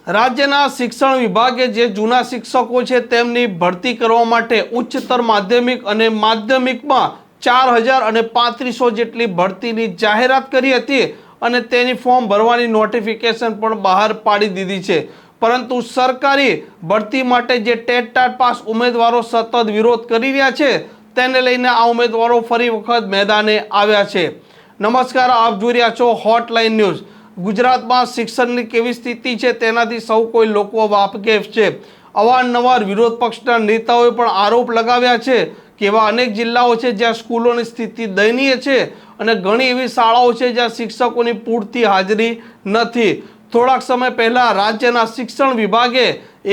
રાજ્યના શિક્ષણ વિભાગે જે જૂના શિક્ષકો છે તેમની ભરતી કરવા માટે ઉચ્ચતર માધ્યમિક અને માધ્યમિકમાં 4000 અને 3500 જેટલી ભરતીની જાહેરાત કરી હતી અને તેની ફોર્મ ભરવાની નોટિફિકેશન પણ બહાર પાડી દીધી છે। પરંતુ સરકારી ભરતી માટે જે ટેટ ટાટ પાસ ઉમેદવારો સતત વિરોધ કરી રહ્યા છે તેને લઈને આ ઉમેદવારો ફરી વખત મેદાને આવ્યા છે। નમસ્કાર, આપ જોઈ રહ્યા છો હોટલાઇન ન્યૂઝ। ગુજરાતમાં શિક્ષણની કેવી સ્થિતિ છે તેનાથી સૌ કોઈ લોકો વાકેફ છે। અવારનવાર વિરોધ પક્ષના નેતાઓએ પણ આરોપ લગાવ્યા છે કે એવા અનેક જિલ્લાઓ છે જ્યાં સ્કૂલોની સ્થિતિ દયનીય છે અને ઘણી એવી શાળાઓ છે જ્યાં શિક્ષકોની પૂરતી હાજરી નથી। થોડાક સમય પહેલા રાજ્યના શિક્ષણ વિભાગે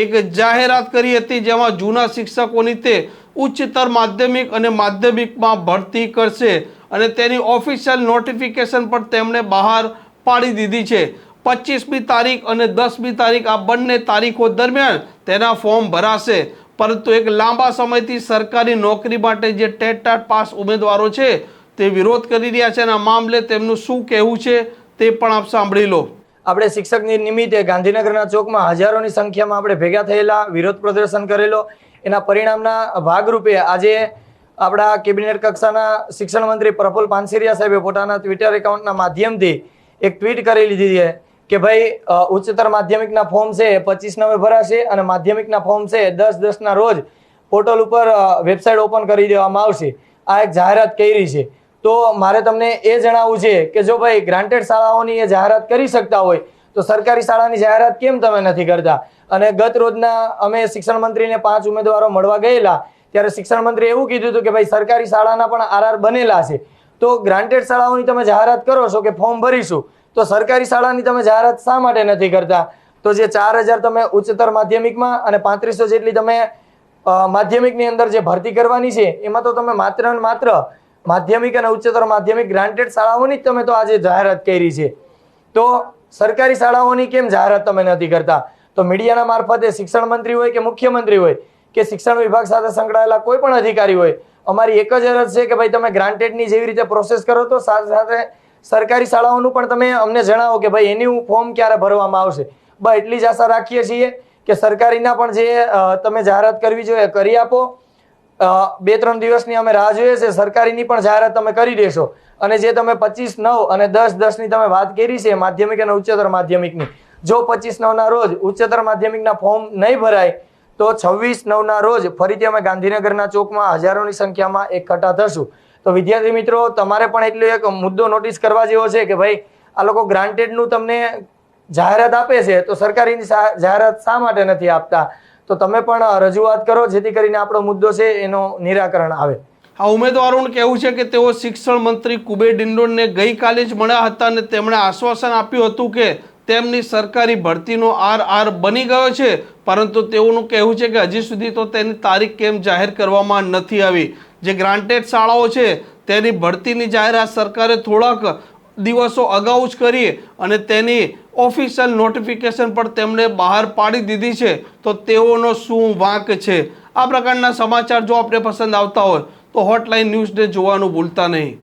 એક જાહેરાત કરી હતી જેમાં જૂના શિક્ષકોની તે ઉચ્ચતર માધ્યમિક અને માધ્યમિકમાં ભરતી કરશે અને તેની ઓફિશિયલ નોટિફિકેશન પણ તેમણે બહાર પાડી દીધી છે। 25મી તારીખ અને 10મી તારીખ આ બંને તારીખો દરમિયાન તેના ફોર્મ ભરાશે। પરંતુ એક લાંબા સમયથી સરકારી નોકરી માટે જે ટેટ ટાટ પાસ ઉમેદવારો છે તે વિરોધ કરી રહ્યા છે અને આ મામલે તેમનું શું કહેવું છે તે પણ આપ સાંભળી લો। આપણે શિક્ષકની નિમિત્તે ગાંધીનગરના ચોકમાં હજારોની સંખ્યામાં આપણે ભેગા થયેલા, વિરોધ પ્રદર્શન કરેલો। એના પરિણામના ભાગરૂપે આજે આપણા કેબિનેટ કક્ષાના શિક્ષણ મંત્રી પ્રફુલ પાનસેરિયા સાહેબે પોતાના ટ્વિટર એકાઉન્ટના માધ્યમથી એક ટ્વીટ કરી લીધી છે કે ભાઈ ઉચ્ચતર માધ્યમિકના ફોર્મ છે 25 ભરાશે અને માધ્યમિકના ફોર્મ છે 10/10ના રોજ પોર્ટલ ઉપર વેબસાઇટ ઓપન કરી દેવામાં આવશે। આ એક જાહેરાત કરી છે। તો મારે તમને એ જણાવવું છે કે જો ભાઈ ગ્રાન્ટેડ શાળાઓની એ જાહેરાત કરી શકતા હોય તો સરકારી શાળાની જાહેરાત કેમ તમે નથી કરતા? અને ગત રોજના અમે શિક્ષણ મંત્રીને 5 ઉમેદવારો મળવા ગયેલા ત્યારે શિક્ષણ મંત્રીએ એવું કીધું હતું કે ભાઈ સરકારી શાળાના પણ આરઆર બનેલા છે, તો ગ્રાન્ટેડ શાળાઓની તમે જાહેરાત કરો છો કે ફોર્મ ભરીશું, તો સરકારી શાળાની તમે જાહેરાત શા માટે નથી કરતા? તો જે 4000 તમે ઉચ્ચતર માધ્યમિકમાં અને 3500 જેટલી તમે માધ્યમિકની અંદર જે ભરતી કરવાની છે એમાં તો તમે માત્ર ને માત્ર માધ્યમિક અને ઉચ્ચતર માધ્યમિક ગ્રાન્ટેડ શાળાઓની જ તમે તો આજે જાહેરાત કરી છે, તો સરકારી શાળાઓની કેમ જાહેરાત તમે નથી કરતા? તો મીડિયાના મારફતે શિક્ષણ મંત્રી હોય કે મુખ્યમંત્રી હોય કે શિક્ષણ વિભાગ સાથે સંકળાયેલા કોઈ પણ અધિકારી હોય, અમારી એક જ અરજ છે કે ભાઈ તમે ગ્રાન્ટેડની જેવી રીતે પ્રોસેસ કરો તો સાથે સાથે સરકારી શાળાઓનું પણ તમે અમને જણાવો કે ભાઈ એની ફોર્મ ક્યારે ભરવામાં આવશે। બસ એટલી જ આશા રાખીએ છીએ કે સરકારીના પણ જે તમે જાહેરાત કરવી જોઈએ કરી આપો। 2-3 દિવસની અમે રાહ જોઈએ છે, સરકારીની પણ જાહેરાત તમે કરી દેશો। અને જે તમે 25/9 અને 10/10ની તમે વાત કરી છે માધ્યમિક અને ઉચ્ચતર માધ્યમિકની, જો 25/9ના રોજ ઉચ્ચતર માધ્યમિકના ફોર્મ નહીં ભરાય તો 26/9ના રોજ ફરીથી અમે ગાંધીનગરના ચોકમાં હજારોની સંખ્યામાં એકઠા થશું। તો વિદ્યાર્થી મિત્રો, તમારે પણ એટલો એક મુદ્દો નોટિસ કરવા જેવો છે કે ભાઈ આ લોકો ગ્રાન્ટેડનું તમને જાહેરાત આપે છે તો સરકારીની જાહેરાત શા માટે નથી આપતા? તો તમે પણ રજૂઆત કરો જેથી કરીને આપણો મુદ્દો છે એનો નિરાકરણ આવે। આ ઉમેદવારોનું કહેવું છે કે તેઓ શિક્ષણ મંત્રી કુબેર ડિંડોરને ગઈકાલે જ મળ્યા હતા અને તેમણે આશ્વાસન આપ્યું હતું કે તેમની સરકારી ભરતીનો આરઆર બની ગયો છે, પરંતુ તેઓનું કહેવું છે કે હજી સુધી તો તેની તારીખ કેમ જાહેર કરવામાં નથી આવી। જે ગ્રાન્ટેડ શાળાઓ છે તેની ભરતીની જાહેરાત સરકારે થોડાક દિવસો અગાઉ જ કરી અને તેની ઓફિશિયલ નોટિફિકેશન પણ તેમણે બહાર પાડી દીધી છે, તો તેઓનો શું વાંક છે? આ પ્રકારના સમાચાર જો આપને પસંદ આવતા હોય તો હોટલાઇન ન્યૂઝને જોવાનું ભૂલતા નહીં।